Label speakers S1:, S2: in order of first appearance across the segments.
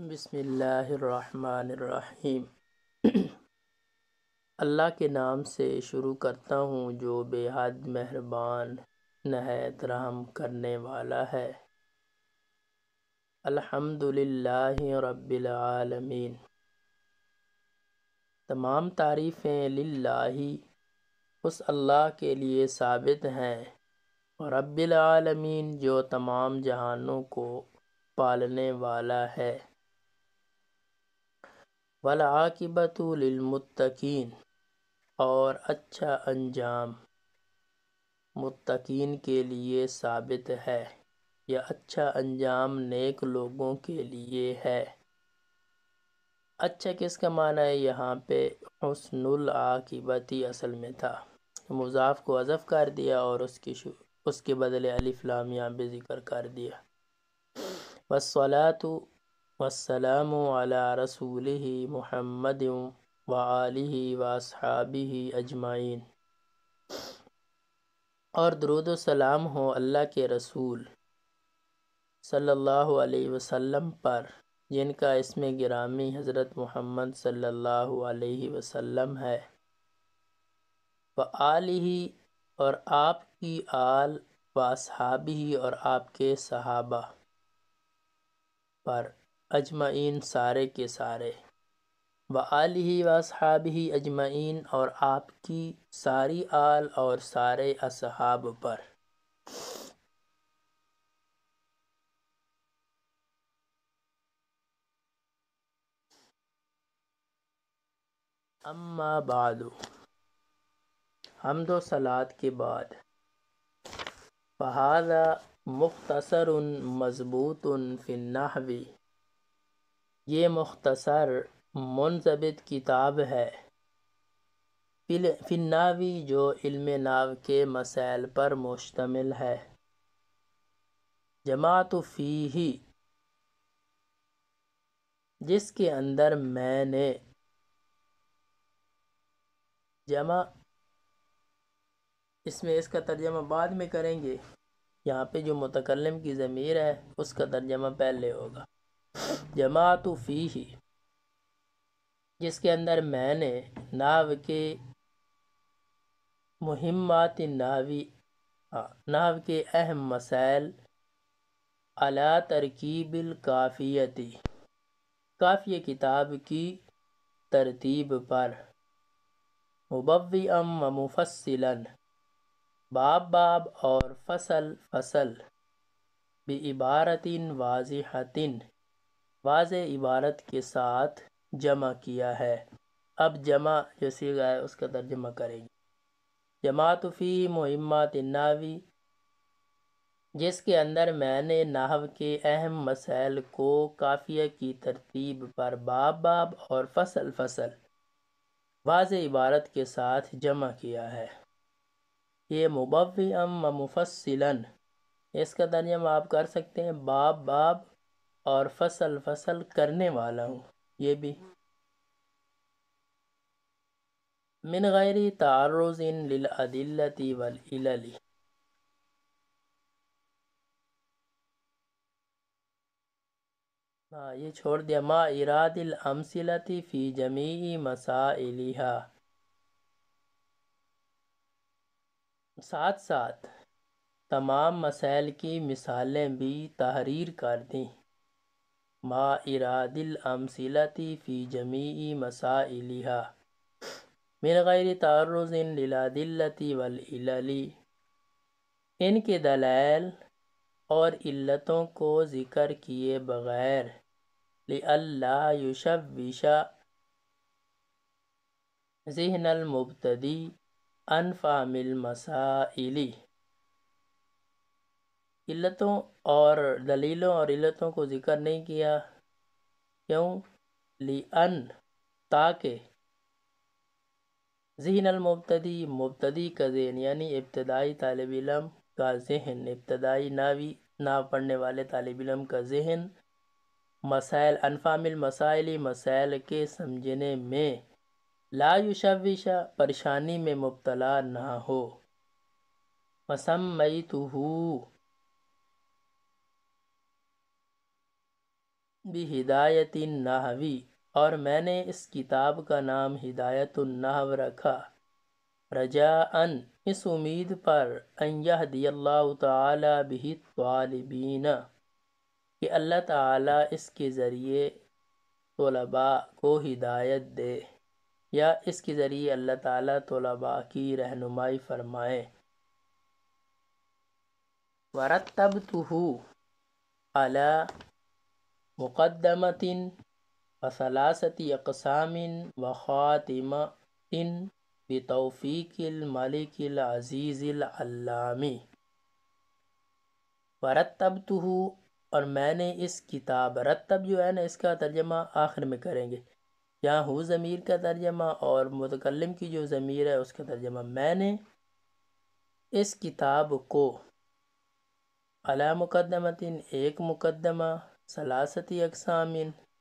S1: بسم اللہ الرحمن الرحیم۔ اللہ کے نام سے شروع کرتا ہوں جو بے حد مہربان نہایت رحم کرنے والا ہے۔ الحمدللہ رب العالمین۔ تمام تعریفیں للہ، اس اللہ کے لیے ثابت ہیں، رب العالمین جو تمام جہانوں کو پالنے والا ہے۔ والعاقبۃ للمتقین، اور اچھا انجام متقین کے لیے ثابت ہے، یا اچھا انجام نیک لوگوں کے لیے ہے۔ اچھا کس کا معنی ہے؟ یہاں پہ حسن العاقبتی اصل میں تھا، مضاف کو حذف کر دیا اور اس کے بدلے الف لام یہاں پہ ذکر کر دیا۔ والصلاة والسلام علی رسولہ محمد وآلہ واصحابہ اجمعین، اور درود و سلام ہو اللہ کے رسول صلی اللہ علیہ وسلم پر، جن کا اسم گرامی حضرت محمد صلی اللہ علیہ وسلم ہے، وآلہ، اور آپ کی آل، واصحابہ، اور آپ کے صحابہ پر، اجمعین، سارے کے سارے، وآلہ واصحابہ اجمعین، اور آپ کی ساری آل اور سارے اصحاب پر۔ اما بعد، حمد و صلوات کے بعد، فہذا مختصر مضبوط فی النحو، یہ مختصر منضبط کتاب ہے فی النحو، جو علم نحو کے مسائل پر مشتمل ہے۔ جمعت فیہ، جس کے اندر میں نے، جمع اس کا ترجمہ بعد میں کریں گے، یہاں پہ جو متکلم کی ضمیر ہے اس کا ترجمہ پہلے ہوگا۔ جمعت فیہ، جس کے اندر میں نے نحو کے مہمات نحو کے اہم مسائل، علی ترکیب الکافیتی، کافیہ کتاب کی ترتیب پر، مبوئا و مفصلا، باب باب اور فصل فصل، بعبارت واضحۃ، واضح عبارت کے ساتھ جمع کیا ہے۔ اب جمع جو صیغہ ہے اس کا ترجمہ کریں گے۔ جمعت فیہ مہمات النحو، جس کے اندر میں نے نحو کے اہم مسائل کو کافیہ کی ترتیب پر باب باب اور فصل فصل، واضح عبارت کے ساتھ جمع کیا ہے۔ یہ مبوئا و مفصلا، اس کا ترجمہ آپ کر سکتے ہیں باب باب اور فصل فصل کرنے والا ہوں، یہ بھی من غیر تعرض للأدلة والعلل، یہ چھوڑ دیا، ما اراد الامثلة فی جمیع مسائلها، ساتھ ساتھ تمام مسائل کی مثالیں بھی تحریر کر دیں۔ ما اراد الامثلة فی جمیع مسائلها من غیر تعرض للأدلة والعلل، ان کے دلائل اور علتوں کو ذکر کیے بغیر، لئلا یشوش ذہن المبتدی عن فہم المسائل، علتوں اور دلیلوں اور علتوں کو ذکر نہیں کیا، کیوں؟ لئن، تاکہ ذہن المبتدی، مبتدی کا ذہن یعنی ابتدائی طالب علم کا ذہن، ابتدائی نحو پڑھنے والے طالب علم کا ذہن، مسائل، عن فہم المسائل، مسائل کے سمجھنے میں، لا یشوش، پریشانی میں مبتلا نہ ہو۔ وسمیتہ، بہدایت النحوی، اور میں نے اس کتاب کا نام ہدایت النحو رکھا، رجاءً اس امید پر، ان یہدی اللہ تعالی بہ الطالبین کہ اللہ تعالیٰ اس کے ذریعے طلباء کو ہدایت دے، یا اس کے ذریعے اللہ تعالیٰ طلباء کی رہنمائی فرمائے۔ ورتبتہ علی مقدمۃ وثلاثۃ اقسام وخاتمۃ بتوفیق الملک العزیز العلام۔ ورتبتہ، اور میں نے اس کتاب، رتب جو ہے نا اس کا ترجمہ آخر میں کریں گے، یہاں ہو ضمیر کا ترجمہ اور متکلم کی جو ضمیر ہے اس کا ترجمہ، میں نے اس کتاب کو علی مقدمۃ ایک مقدمہ، ثلاثۃ اقسام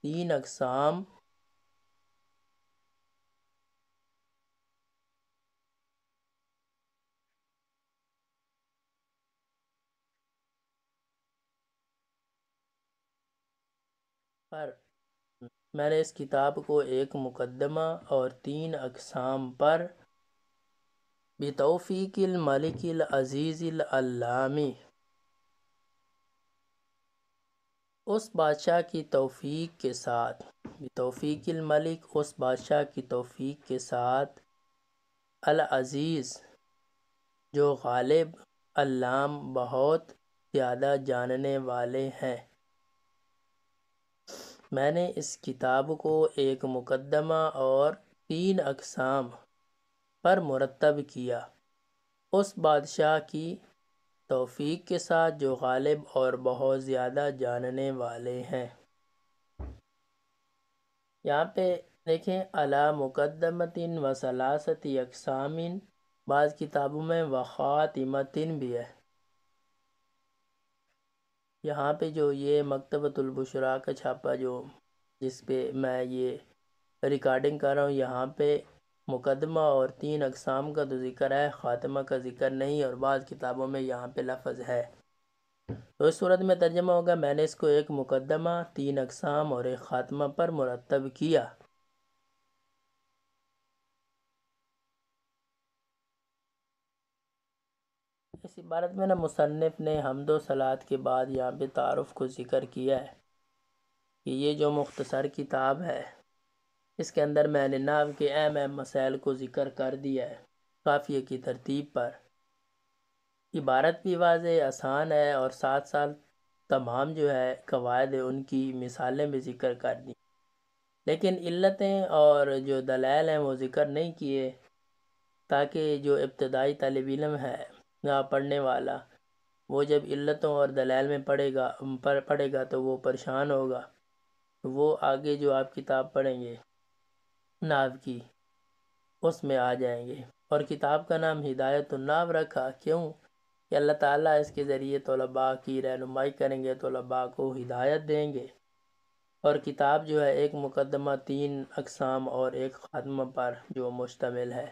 S1: تین اقسام، پر میں نے اس کتاب کو ایک مقدمہ اور تین اقسام پر بتوفیق الملک العزیز العلام، اس بادشاہ کی توفیق کے ساتھ، بتوفیق الملک اس بادشاہ کی توفیق کے ساتھ، العزیز جو غالب، علام بہت زیادہ جاننے والے ہیں، میں نے اس کتاب کو ایک مقدمہ اور تین اقسام پر مرتب کیا، اس بادشاہ کی توفیق کے ساتھ جو غالب اور بہت زیادہ جاننے والے ہیں۔ یہاں پہ دیکھیں علی مقدمۃ و ثلاثۃ اقسام، بعض کتابوں میں وخاتمۃ بھی ہے، یہاں پہ جو یہ مکتبۃ البشریٰ کا چھاپا جو جس پہ میں یہ ریکارڈنگ کر رہا ہوں، یہاں پہ مقدمہ اور تین اقسام کا تو ذکر ہے، خاتمہ کا ذکر نہیں، اور بعض کتابوں میں یہاں پہ لفظ ہے، تو اس صورت میں ترجمہ ہوگا میں نے اس کو ایک مقدمہ، تین اقسام اور ایک خاتمہ پر مرتب کیا۔ اس عبارت میں مصنف نے حمد و صلوات کے بعد یہاں پہ تعارف کو ذکر کیا ہے کہ یہ جو مختصر کتاب ہے اس کے اندر میں نے نحو کے اہم اہم مسائل کو ذکر کر دیا ہے، قافیے کی ترتیب پر، عبارت بھی واضح آسان ہے، اور ساتھ ساتھ تمام جو ہے قواعد ان کی مثالیں بھی ذکر کر دی، لیکن علتیں اور جو دلائل ہیں وہ ذکر نہیں کیے، تاکہ جو ابتدائی طالب علم ہے یا پڑھنے والا، وہ جب علتوں اور دلائل میں پڑھے گا تو وہ پریشان ہوگا، وہ آگے جو آپ کتاب پڑھیں گے نحو کی اس میں آ جائیں گے۔ اور کتاب کا نام ہدایت النحو رکھا، کیوں کہ اللہ تعالیٰ اس کے ذریعے طلباء کی رہنمائی کریں گے، طلباء کو ہدایت دیں گے، اور کتاب جو ہے ایک مقدمہ، تین اقسام اور ایک خاتمہ پر جو مشتمل ہے۔